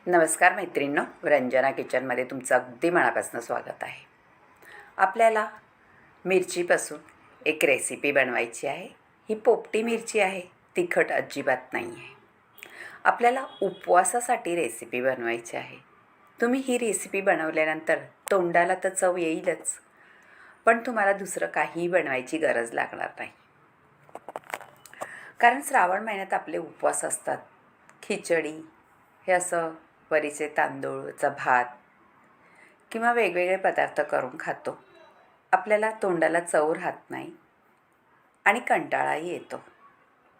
नमस्कार मैत्रिणींनो, रंजना किचनमध्ये तुमचं अगदी मनापासून स्वागत आहे. आपल्याला मिरचीपासून एक रेसिपी बनवायची आहे. ही पोपटी मिरची आहे, तिखट अजिबात नाही आहे. आपल्याला उपवासासाठी रेसिपी बनवायची आहे. तुम्ही ही रेसिपी बनवल्यानंतर तोंडाला तर चव येईलच, पण तुम्हाला दुसरं काहीही बनवायची गरज लागणार नाही. कारण श्रावण महिन्यात आपले उपवास असतात. खिचडी हे असं वरीचे तांदूळचा भात किंवा वेगवेगळे पदार्थ करून खातो. आपल्याला तोंडाला चव राहत नाही आणि कंटाळाही येतो.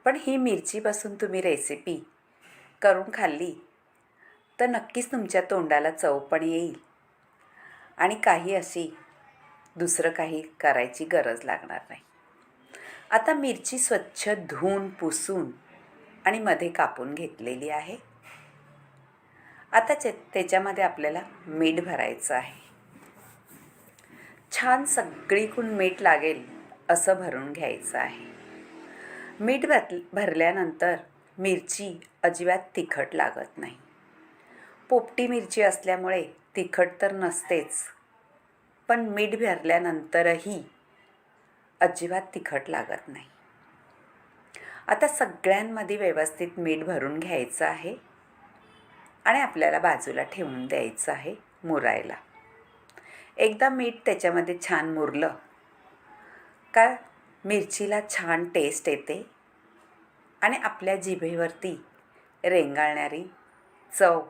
पण ही मिरचीपासून तुम्ही रेसिपी करून खाल्ली तर नक्कीच तुमच्या तोंडाला चव पण येईल आणि काही अशी दुसरं काही करायची गरज लागणार नाही. आता मिरची स्वच्छ धुवून पुसून आणि मध्ये कापून घेतलेली आहे. आता त्याच्यामध्ये आपल्याला मीठ भरायचं आहे. छान सगळीकडून मीठ लागेल असं भरून घ्यायचं आहे. मीठ भरल्यानंतर मिरची अजिबात तिखट लागत नाही. पोपटी मिरची असल्यामुळे तिखट तर नसतेच, पण मीठ भरल्यानंतरही अजिबात तिखट लागत नाही. आता सगळ्यांमध्ये व्यवस्थित मीठ भरून घ्यायचं आहे आणि आपल्याला बाजूला ठेवून द्यायचं आहे मुरायला. एकदा मीठ त्याच्यामध्ये छान मुरलं का मिरचीला छान टेस्ट येते आणि आपल्या जिभेवरती रेंगाळणारी चव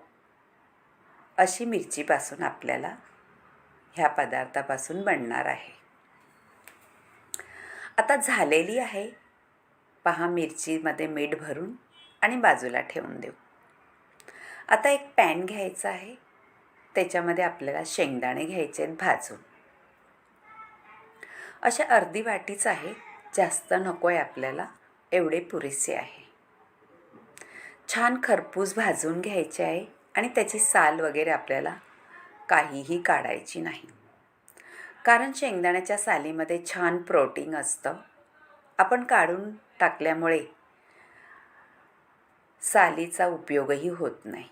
अशी मिरचीपासून आपल्याला ह्या पदार्थापासून बनणार आहे. आता झालेली आहे पहा मिरचीमध्ये मीठ भरून आणि बाजूला ठेवून देऊ. आता एक पॅन घ्यायचा आहे. त्याच्यामध्ये आपल्याला शेंगदाणे घ्यायचे आहेत भाजून. अशा अर्धी वाटीच आहे, जास्त नको आहे आपल्याला, एवढे पुरेसे आहे. छान खरपूस भाजून घ्यायचे आहे आणि त्याची साल वगैरे आपल्याला काहीही काढायची नाही. कारण शेंगदाण्याच्या सालीमध्ये छान प्रोटीन असतं. आपण काढून टाकल्यामुळे सालीचा उपयोगही होत नाही.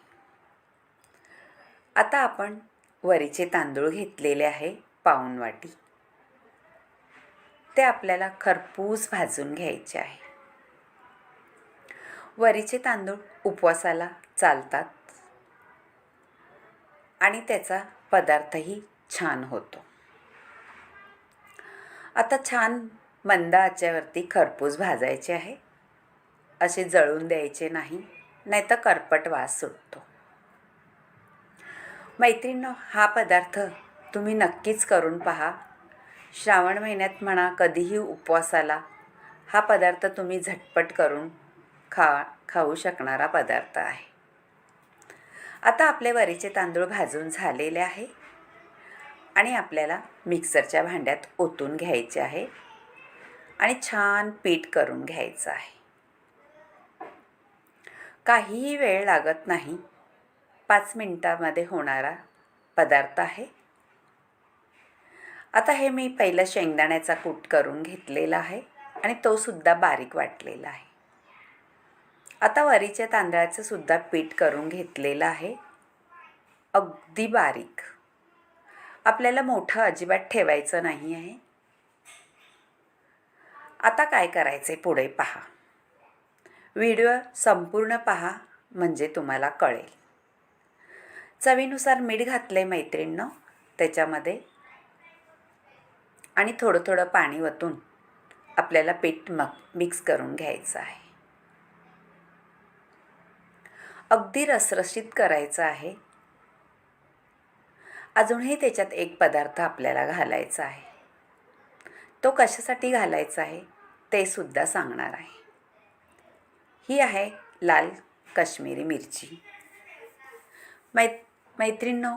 आता आपण वरीचे तांदूळ घेतलेले आहे पाऊण वाटी. ते आपल्याला खरपूस भाजून घ्यायचे आहे. वरीचे तांदूळ उपवासाला चालतात आणि त्याचा पदार्थही छान होतो. आता छान मंद आचेवरती खरपूस भाजायचे आहे. असे जळून द्यायचे नाही, नाहीतर करपट वास सुटतो. मैत्रिणींनो, हा पदार्थ तुम्ही नक्कीच करून पहा. श्रावण महिन्यात म्हणा कधीही उपवासाला हा पदार्थ तुम्ही झटपट करून खाऊ शकणारा पदार्थ आहे. आता आपले वरीचे तांदूळ भाजून झालेले आहे आणि आपल्याला मिक्सरच्या भांड्यात ओतून घ्यायचे आहे आणि छान पीठ करून घ्यायचं आहे. काहीही वेळ लागत नाही. 5 मिनिटामध्ये होणारा पदार्थ आहे. आता हे मी पहिलं शेंगदाण्याचा कूट करून घेतलेला आहे आणि तो सुद्धा बारीक वाटलेला आहे. आता वरीच्या तांदळाचं सुद्धा पीठ करून घेतलेलं आहे, अगदी बारीक. आपल्याला मोठं अजिबात ठेवायचं नाही आहे. आता काय करायचे पुढे पहा. व्हिडिओ संपूर्ण पहा म्हणजे तुम्हाला कळेल. चवीनुसार मीठ घातले मैत्रिणींनो त्याच्यामध्ये आणि थोडं थोडं पाणी ओतून आपल्याला पीठ मिक्स करून घ्यायचं आहे. अगदी रसरशीत करायचं आहे. अजूनही त्याच्यात एक पदार्थ आपल्याला घालायचा आहे. तो कशासाठी घालायचा आहे ते सुद्धा सांगणार आहे. ही आहे लाल काश्मीरी मिरची. मैत्रिणींनो,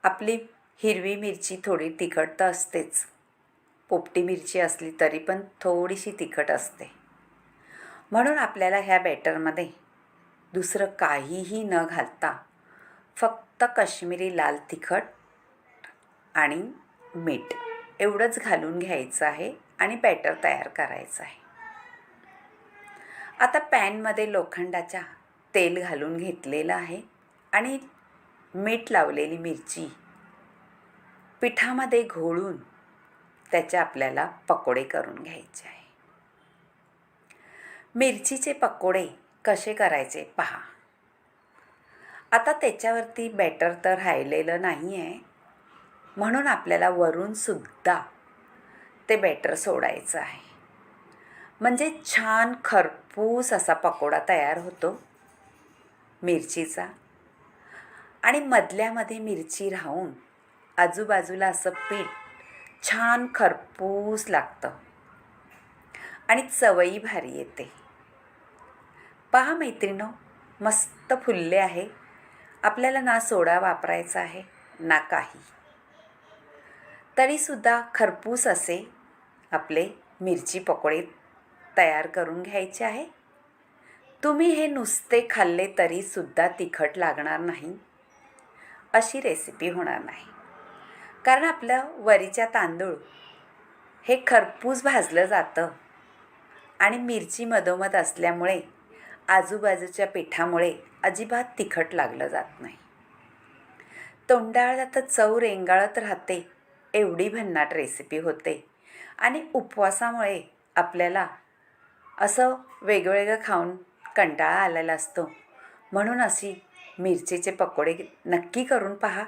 आपली हिरवी मिरची थोडी तिखट तर असतेच. पोपटी मिरची असली तरी पण थोडीशी तिखट असते. म्हणून आपल्याला ह्या बॅटरमध्ये दुसरं काहीही न घालता फक्त काश्मीरी लाल तिखट आणि मीठ एवढंच घालून घ्यायचं आहे आणि बॅटर तयार करायचं आहे. आता पॅनमध्ये लोखंडाच्या तेल घालून घेतलेलं आहे आणि मीठ लावलेली मिरची पिठामध्ये घोळून त्याचे आपल्याला पकोडे करून घ्यायचे आहे. मिरचीचे पकोडे कसे करायचे पहा. आता त्याच्यावरती बॅटर तर राहिलेलं नाही आहे, म्हणून आपल्याला वरूनसुद्धा ते बॅटर सोडायचं आहे. म्हणजे छान खरपूस असा पकोडा तयार होतो मिरचीचा. आणि मधल्यामध्ये मिरची राहून आजूबाजूला असं पीठ छान खरपूस लागतं आणि चवही भारी येते. पहा मैत्रिणो, मस्त फुलले आहे. आपल्याला ना सोडा वापरायचा आहे ना काही, तरीसुद्धा खरपूस असे आपले मिरची पकोडे तयार करून घ्यायचे आहे. तुम्ही हे नुसते खाल्ले तरीसुद्धा तिखट लागणार नाही, अशी रेसिपी होणार नाही. कारण आपलं वरीच्या तांदूळ हे खरपूस भाजलं जातं आणि मिरची मधोमध असल्यामुळे आजूबाजूच्या पिठामुळे अजिबात तिखट लागलं जात नाही. तोंडाला तर चव रेंगाळत राहते, एवढी भन्नाट रेसिपी होते. आणि उपवासामुळे आपल्याला असं वेगवेगळं खाऊन कंटाळा आलेला असतो, म्हणून अशी मिरचीचे पकोडे नक्की करून पहा.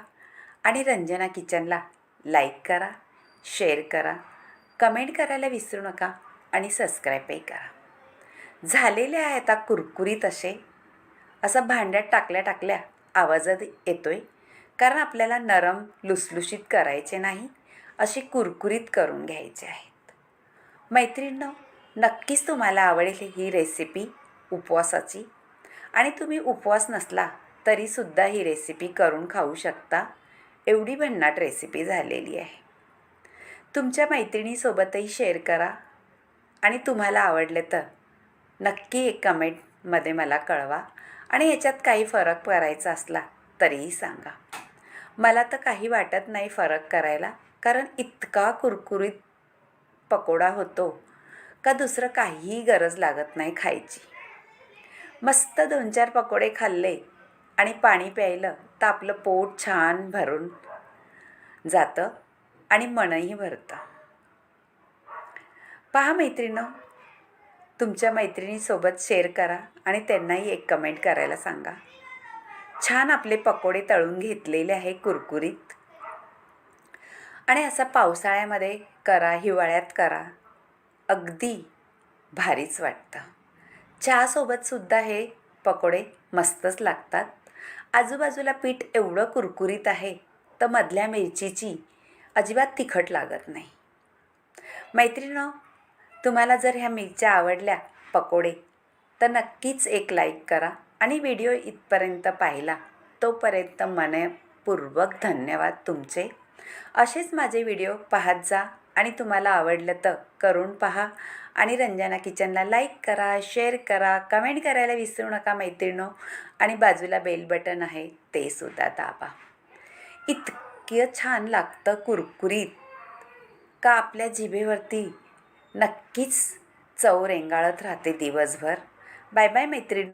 आणि रंजना किचनला लाईक करा, शेअर करा, कमेंट करायला विसरू नका आणि सबस्क्राईबही करा. झालेले आहे आता कुरकुरीत असे. असं भांड्यात टाकल्या आवाजात येतोय, कारण आपल्याला नरम लुसलुशीत करायचे नाही, अशी कुरकुरीत करून घ्यायचे आहेत. मैत्रिणींनो, नक्कीच तुम्हाला आवडेल ही रेसिपी उपवासाची. आणि तुम्ही उपवास नसला तरीसुद्धा ही रेसिपी करून खाऊ शकता, एवढी भन्नाट रेसिपी झालेली आहे. तुमच्या मैत्रिणीसोबतही शेअर करा आणि तुम्हाला आवडले तर नक्की एक कमेंटमध्ये मला कळवा. आणि ह्याच्यात काही फरक करायचा असला तरीही सांगा. मला तर काही वाटत नाही फरक करायला, कारण इतका कुरकुरीत पकोडा होतो का दुसरं काहीही गरज लागत नाही खायची. मस्त 2-4 पकोडे खाल्ले आणि पाणी प्यायलं तर आपलं पोट छान भरून जातं आणि मनही भरतं. पहा मैत्रिणींनो, तुमच्या मैत्रिणीसोबत शेअर करा आणि त्यांनाही एक कमेंट करायला सांगा. छान आपले पकोडे तळून घेतलेले आहे कुरकुरीत. आणि असा पावसाळ्यामध्ये करा, हिवाळ्यात करा, अगदी भारीच वाटतं. चहासोबतसुद्धा हे पकोडे मस्तच लागतात. आजूबाजूला पीठ एवढं कुरकुरीत आहे तर मधल्या मिरचीची अजिबात तिखट लागत नाही. मैत्रिणींनो, तुम्हाला जर ह्या मिरच्या आवडल्या पकोडे तर नक्कीच एक लाईक करा. आणि व्हिडिओ इथपर्यंत पाहिला तोपर्यंत मनपूर्वक धन्यवाद तुमचे. असेच माझे व्हिडिओ पाहत जा आणि तुम्हाला आवडलं तर करून पहा. आणि रंजना किचनला लाईक करा, शेअर करा, कमेंट करायला विसरू नका मैत्रिणींनो. आणि बाजूला बेल बटन आहे ते सुद्धा दाबा. इतकं छान लागतं कुरकुरीत का आपल्या जिभेवरती नक्कीच चव रेंगाळत राहते दिवसभर. बाय बाय मैत्रिणी.